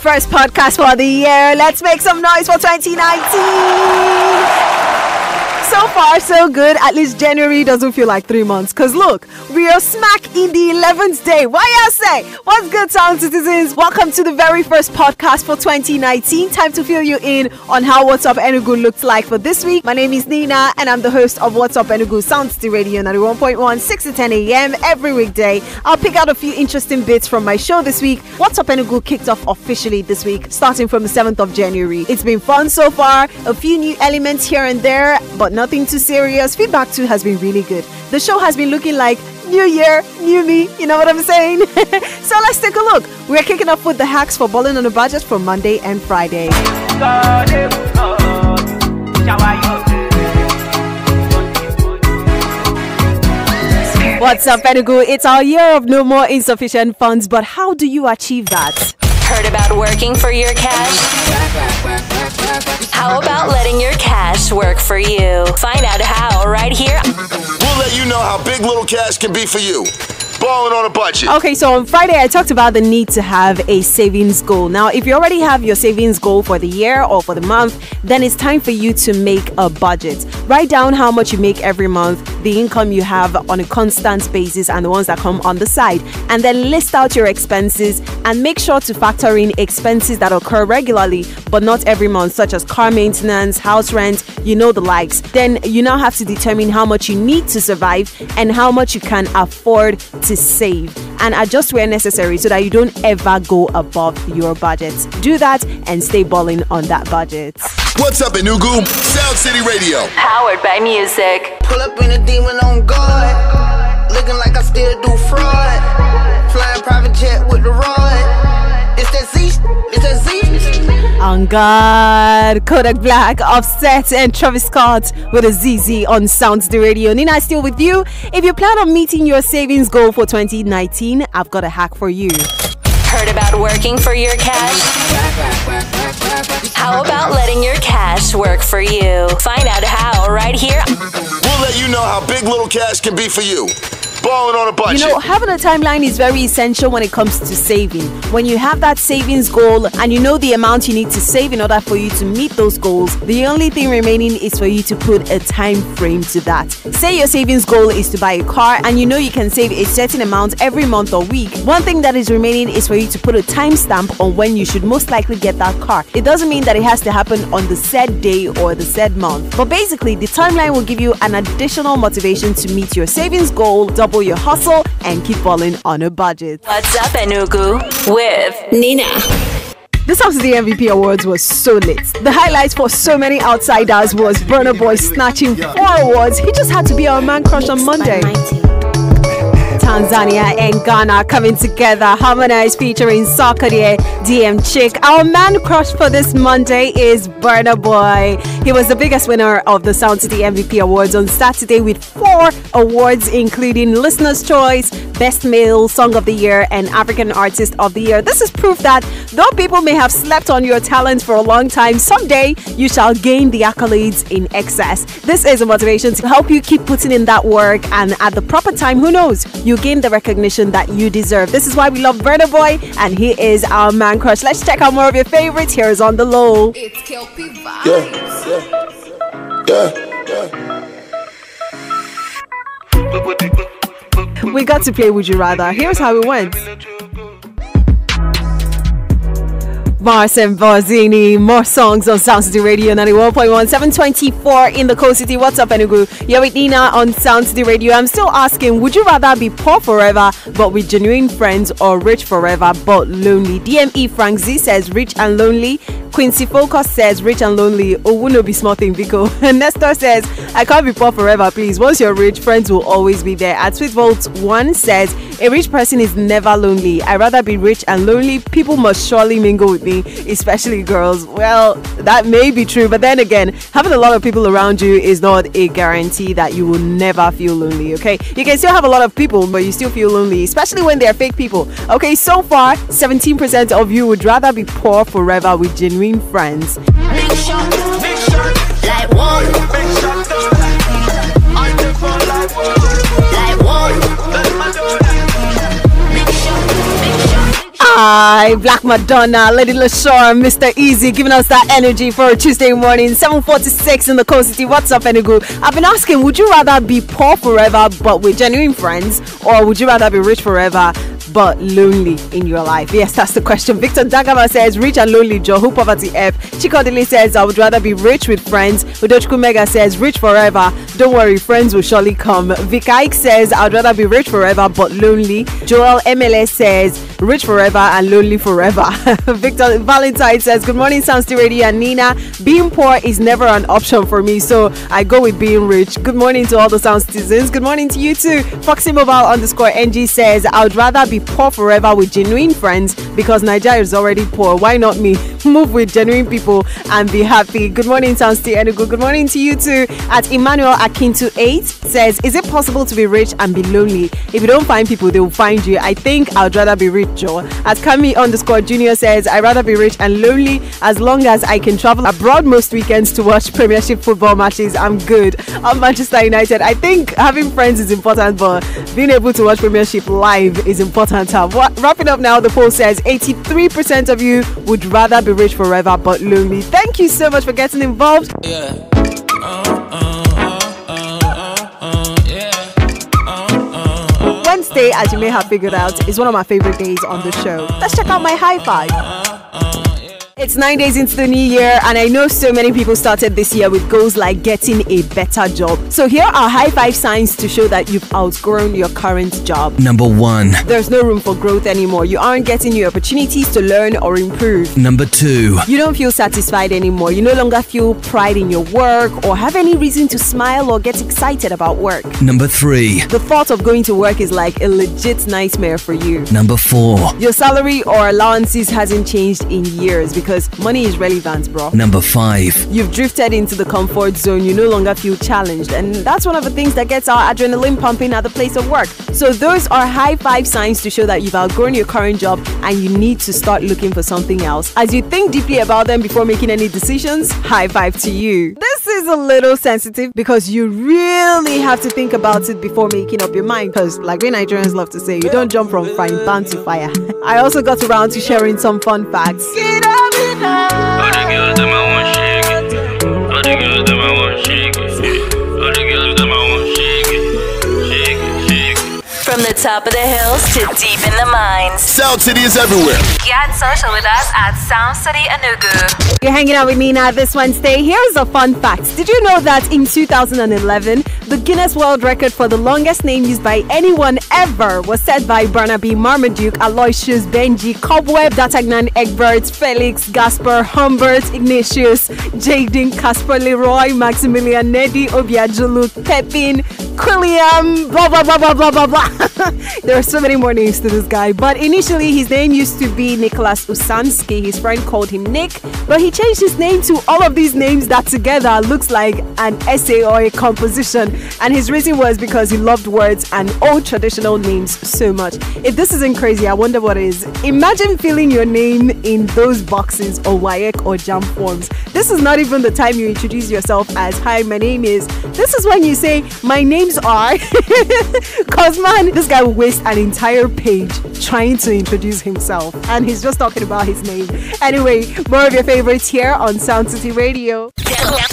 First podcast for the year. Let's make some noise for 2019. So far, so good. At least January doesn't feel like 3 months. Because look, we are smack in the 11th day. Why y'all say? What's good, Sound Citizens? Welcome to the very first podcast for 2019. Time to fill you in on how What's Up Enugu looked like for this week. My name is Nina, and I'm the host of What's Up Enugu Soundcity Radio 91.1, 6 to 10 a.m. every weekday. I'll pick out a few interesting bits from my show this week. What's Up Enugu kicked off officially this week, starting from the 7th of January. It's been fun so far. A few new elements here and there, but nothing too serious. Feedback too has been really good. The show has been looking like new year, new me, you know what I'm saying? So let's take a look. We're kicking off with the hacks for balling on a budget for Monday and Friday. What's up, Enugu? It's our year of no more insufficient funds, but how do you achieve that? Heard about working for your cash? How about letting your cash work for you? Find out how right here. We'll let you know how big little cash can be for you. Balling on a budget. Okay, so on Friday, I talked about the need to have a savings goal. Now, if you already have your savings goal for the year or for the month, then it's time for you to make a budget. Write down how much you make every month, the income you have on a constant basis, and the ones that come on the side. And then list out your expenses and make sure to factor in expenses that occur regularly, but not every month, such as car maintenance, house rent, you know the likes. Then you now have to determine how much you need to survive and how much you can afford to save, and adjust where necessary so that you don't ever go above your budget. Do that and stay balling on that budget. What's up, Enugu? Soundcity Radio. Powered by music. Pull up in a demon on guard, looking like I still do fraud. Flying private jet with the rod. It's that Z. It's that Z. On God, Kodak Black, Offset, and Travis Scott with a ZZ on Soundcity Radio. Nina is still with you. If you plan on meeting your savings goal for 2019, I've got a hack for you. Heard about working for your cash? How about letting your cash work for you? Find out how right here. We'll let you know how big little cash can be for you. Balling on a budget. You know, having a timeline is very essential when it comes to saving. When you have that savings goal and you know the amount you need to save in order for you to meet those goals, the only thing remaining is for you to put a time frame to that. Say your savings goal is to buy a car and you know you can save a certain amount every month or week. One thing that is remaining is for you to put a timestamp on when you should most likely get that car. It doesn't mean that it has to happen on the said day or the said month. But basically, the timeline will give you an additional motivation to meet your savings goal, double your hustle, and keep balling on a budget. What's up, Enugu? With Nina. The Soundcity MVP Awards was so lit. The highlights for so many outsiders was Burna Boy snatching 4 awards. He just had to be our man crush on Monday. Tanzania and Ghana coming together, Harmonize featuring Sarkodie, DM Chick. Our man crush for this Monday is Burna Boy. He was the biggest winner of the Soundcity MVP Awards on Saturday with 4 awards, including Listener's Choice, Best Male Song of the Year, and African Artist of the Year. This is proof that though people may have slept on your talent for a long time, someday you shall gain the accolades in excess. This is a motivation to help you keep putting in that work, and at the proper time, who knows, you gain the recognition that you deserve. This is why we love Burna Boy, and he is our man crush. Let's check out more of your favorites. Here's On The Low. It's Kelpie Vibes. We got to play Would You Rather. Here's how it went. Mars and Barzini, more songs on Soundcity Radio 91.1, 724 in the coast city. What's up, Enugu? You're with Nina on Soundcity Radio. I'm still asking, would you rather be poor forever but with genuine friends, or rich forever but lonely? DME Frank Z says rich and lonely. Quincy Focus says rich and lonely. Oh, wouldn't be small thing, Vico. Nestor says, I can't be poor forever, please. Once you're rich, friends will always be there. At Sweet Vault 1 says, a rich person is never lonely. I'd rather be rich and lonely. People must surely mingle with me, especially girls. Well, that may be true, but then again, having a lot of people around you is not a guarantee that you will never feel lonely, okay? You can still have a lot of people, but you still feel lonely, especially when they're fake people. Okay, so far, 17% of you would rather be poor forever with genuine friends. Big shot, like one. Big shot, I take one like one. Big shot, big shot. right, Black Madonna, Lady LaShawn, Mr. Easy, giving us that energy for a Tuesday morning. 7:46 in the Coast City. What's up, Enugu? I've been asking, would you rather be poor forever but with genuine friends, or would you rather be rich forever but lonely in your life? Yes, that's the question. Victor Dagama says, rich and lonely, Joe. Who poverty F? Chikodili says, I would rather be rich with friends. Udochku Mega says, rich forever. Don't worry, friends will surely come. Vikaik says, I would rather be rich forever but lonely. Joel MLS says, rich forever and lonely forever. Victor Valentine says, good morning, Soundcity Radio and Nina. Being poor is never an option for me, so I go with being rich. Good morning to all the Sound citizens. Good morning to you too. Foxy Mobile _NG says, I would rather be poor forever with genuine friends because Nigeria is already poor. Why not me? Move with genuine people and be happy. Good morning, Soundcity Enugu. Good morning to you too. At Emmanuel Akintu 8 says, is it possible to be rich and be lonely? If you don't find people, they will find you. I think I'd rather be rich, Joe. At Kami _Junior says, I'd rather be rich and lonely as long as I can travel abroad most weekends to watch Premiership football matches. I'm good. I'm Manchester United. I think having friends is important, but being able to watch Premiership live is important. Wrapping up now, the poll says 83% of you would rather be rich forever but lonely. Thank you so much for getting involved. Yeah. Wednesday, as you may have figured out, is one of my favorite days on the show. Let's check out my high five. It's 9 days into the new year, and I know so many people started this year with goals like getting a better job. So here are high five signs to show that you've outgrown your current job. Number 1. There's no room for growth anymore. You aren't getting new opportunities to learn or improve. Number 2. You don't feel satisfied anymore. You no longer feel pride in your work or have any reason to smile or get excited about work. Number 3. The thought of going to work is like a legit nightmare for you. Number 4. Your salary or allowances hasn't changed in years because money is relevant, bro. Number 5. You've drifted into the comfort zone. You no longer feel challenged, and that's one of the things that gets our adrenaline pumping at the place of work. So those are high five signs to show that you've outgrown your current job and you need to start looking for something else. As you think deeply about them before making any decisions, high five to you. This is a little sensitive because you really have to think about it before making up your mind, because like we Nigerians love to say, you don't jump from frying pan to fire. I also got around to sharing some fun facts. All the girls them I want shake it. All the girls them I want shake it. All the girls them I want shake it. Shake it, shake it. From the top of the hills to deep in the mines. Soundcity is everywhere. Get social with us at Soundcity Enugu. You're hanging out with Nina this Wednesday. Here's a fun fact. Did you know that in 2011, the Guinness World Record for the longest name used by anyone ever was set by Barnaby, Marmaduke, Aloysius, Benji, Cobweb, Datagnan, Egbert, Felix, Gaspar, Humbert, Ignatius, Jaden, Casper, Leroy, Maximilian, Neddy, Obiajulu, Pepin, Quilliam, blah, blah, blah, blah, blah, blah, blah. There are so many more names to this guy. But initially, his name used to be Nicholas Usansky. His friend called him Nick. But he changed his name to all of these names that together looks like an essay or a composition. And his reason was because he loved words and old traditional names so much. If this isn't crazy, I wonder what is. Imagine filling your name in those boxes or WAEC or JAM forms. This is not even the time you introduce yourself as, hi, my name is. This is when you say, my names are. Cause man, this guy will waste an entire page trying to introduce himself. And he's just talking about his name. Anyway, more of your favorites here on Soundcity Radio.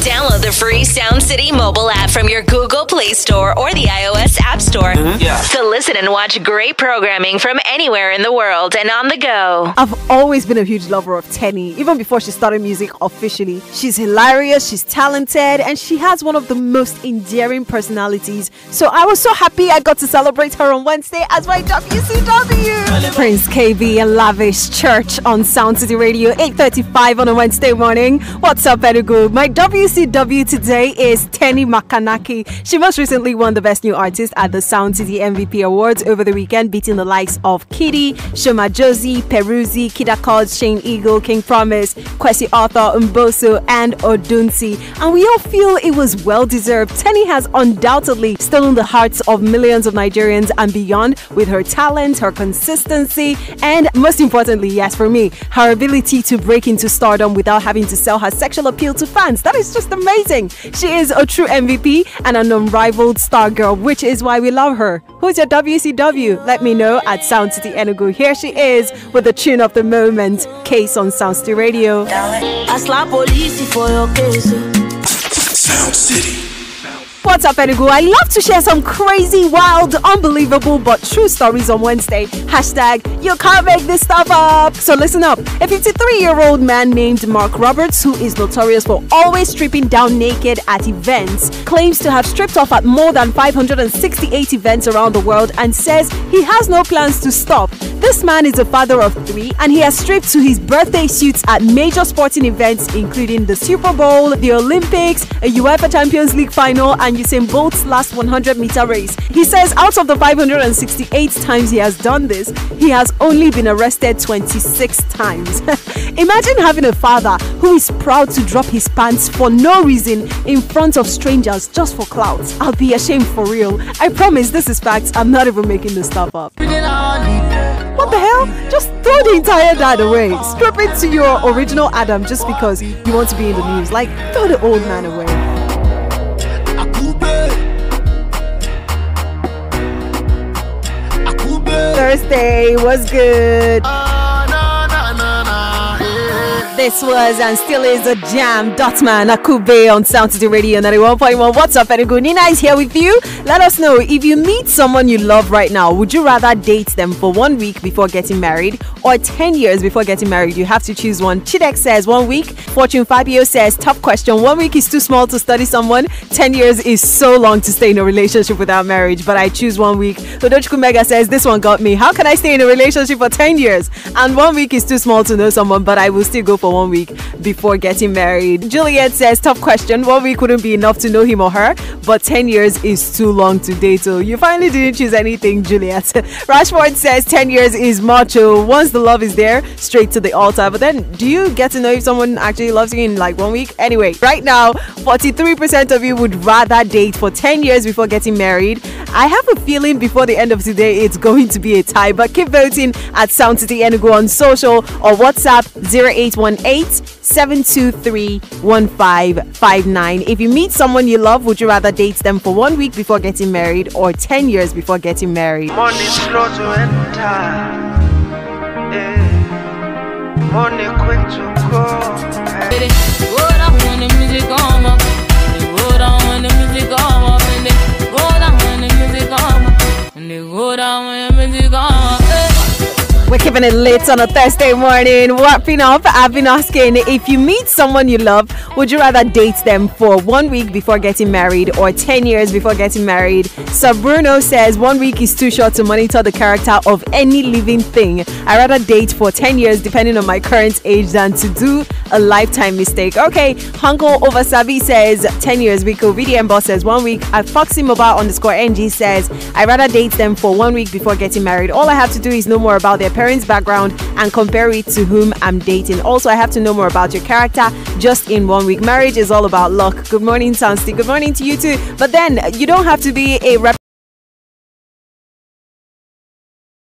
Download the free Soundcity mobile app from your Google Play Store or the iOS App Store. To listen and watch great programming from anywhere in the world and on the go. I've always been a huge lover of Tenny, even before she started music officially. She's hilarious, she's talented, and she has one of the most endearing personalities. So I was so happy I got to celebrate her on Wednesday as my WCW. Prince KB and Lavish Church on Soundcity Radio, 8:35 on a Wednesday morning. What's up, Enugu? My WCW today is Tenny Makanaki. She most recently won the Best New Artist at the Soundcity MVP Awards over the weekend, beating the likes of Kitty, Shoma Josie, Peruzzi, Kida Cod, Shane Eagle, King Promise, Kwesi Arthur, Mboso, and Odunsi. And we all feel it was well deserved. Tenny has undoubtedly really stolen the hearts of millions of Nigerians and beyond with her talent, her consistency, and most importantly, yes, for me, her ability to break into stardom without having to sell her sexual appeal to fans. That is just amazing. She is a true MVP and an unrivaled star girl, which is why we love her. Who's your WCW? Let me know at Soundcity Enugu. Here she is with the tune of the moment, Case on Soundcity Radio. I slap police for your case. Sound City. What's up, Enugu? I love to share some crazy, wild, unbelievable, but true stories on Wednesday. Hashtag, you can't make this stuff up. So listen up. A 53-year-old man named Mark Roberts, who is notorious for always stripping down naked at events, claims to have stripped off at more than 568 events around the world and says he has no plans to stop. This man is a father of 3 and he has stripped to his birthday suits at major sporting events including the Super Bowl, the Olympics, a UEFA Champions League final, and Usain Bolt's last 100-meter race. He says out of the 568 times he has done this, he has only been arrested 26 times. Imagine having a father who is proud to drop his pants for no reason in front of strangers just for clout. I'll be ashamed for real. I promise this is facts. I'm not even making this stuff up. What the hell? Just throw the entire dad away. Strip it to your original Adam just because you want to be in the news. Like, throw the old man away. Thursday was good. This was and still is a jam. Dotman Akube on Soundcity Radio 91.1. What's up, Enugu? Nina is here with you. Let us know if you meet someone you love right now, would you rather date them for 1 week before getting married or 10 years before getting married? You have to choose one. Chidek says 1 week. Fortune Fabio says tough question. 1 week is too small to study someone. 10 years is so long to stay in a relationship without marriage, but I choose 1 week. Odochukwu Mega says this one got me. How can I stay in a relationship for 10 years? And 1 week is too small to know someone, but I will still go for 1 week before getting married. Juliet says tough question. 1 week wouldn't be enough to know him or her, but 10 years is too long to date. So you finally didn't choose anything, Juliet. Rashford says 10 years is macho. Once the love is there, straight to the altar. But then do you get to know if someone actually loves you in like 1 week? Anyway, right now 43% of you would rather date for 10 years before getting married. I have a feeling before the end of today it's going to be a tie, but keep voting at Soundcity Enugu on social or WhatsApp 0818-723-1559. If you meet someone you love, would you rather date them for 1 week before getting married or 10 years before getting married? Money slow to enter, money quick to go. Go down when the music come up. Go down when the music come up. Go down when the music come up. Go down when the music come up. We're keeping it lit on a Thursday morning. Wrapping up, I've been asking if you meet someone you love, would you rather date them for 1 week before getting married or 10 years before getting married? Sabruno says 1 week is too short to monitor the character of any living thing. I rather date for 10 years depending on my current age than to do a lifetime mistake. Okay, Hanko Oversabi says 10 years. Rico VDM Boss says 1 week. At FoxyMobile_NG says I rather date them for 1 week before getting married. All I have to do is know more about their parents' background and compare it to whom I'm dating. Also, I have to know more about your character just in 1 week. Marriage is all about luck. Good morning, Soundsty. Good morning to you too. But then you don't have to be a